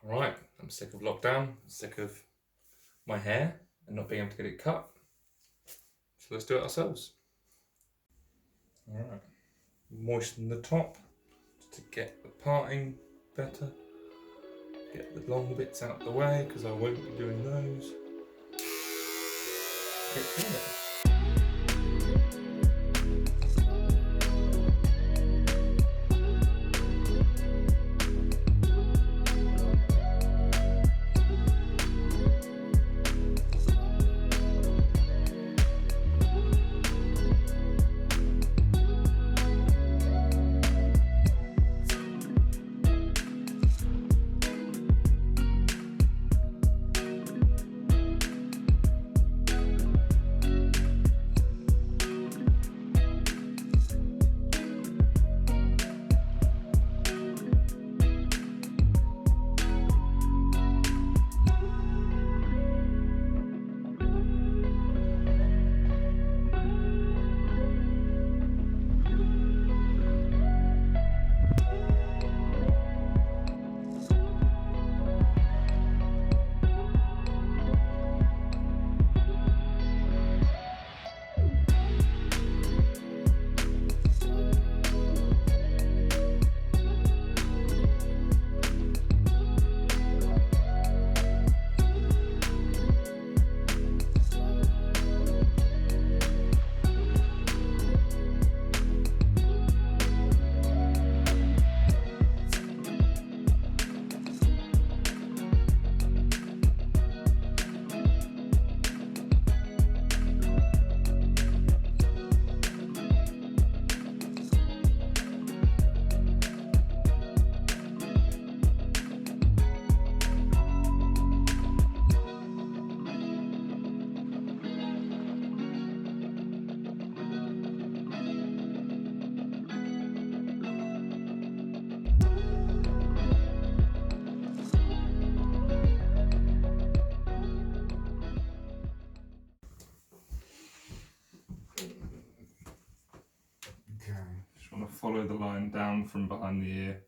Alright, I'm sick of lockdown, sick of my hair and not being able to get it cut. So let's do it ourselves. Alright, moisten the top to get the parting better. Get the long bits out of the way because I won't be doing those. Get clean it. Just want to follow the line down from behind the ear.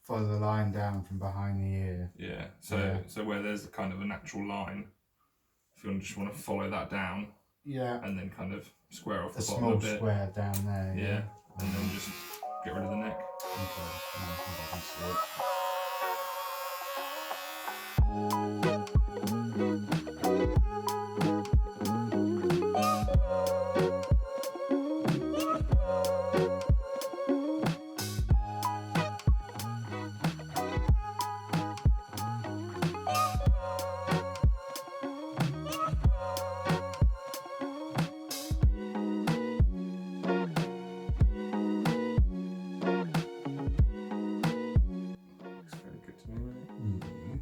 Follow the line down from behind the ear. Yeah, so where there's kind of a natural line, if you just want to follow that down. Yeah. And then kind of square off the A bottom small a bit. square down there. Yeah, and then just get rid of the neck. Okay. No, I think I can see it. Looks very good to me, really.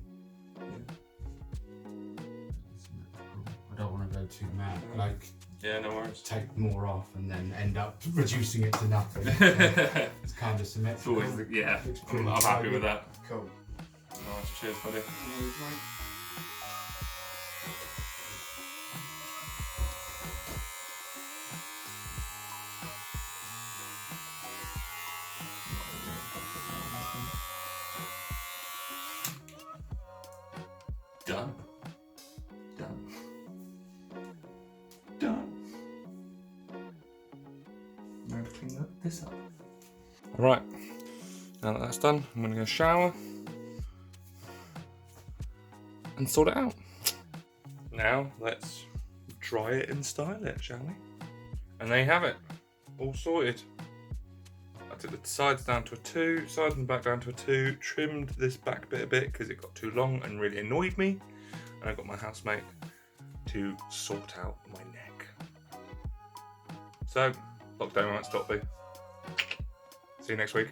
I don't want to go too mad. Like, Yeah, no worries. take more off and then end up reducing it to nothing. It's kind of It's symmetrical. always, yeah, Looks I'm pretty happy tidy. with that. Cool. Nice, cheers, buddy. Done. Done. Done. Now to clean this up. Alright, now that that's done, I'm gonna go shower and sort it out. Now let's dry it and style it, shall we? And there you have it, all sorted. I took the sides down to a 2, sides and back down to a 2, trimmed this back bit a bit because it got too long and really annoyed me. And I got my housemate to sort out my neck. So, lockdown won't stop me. See you next week.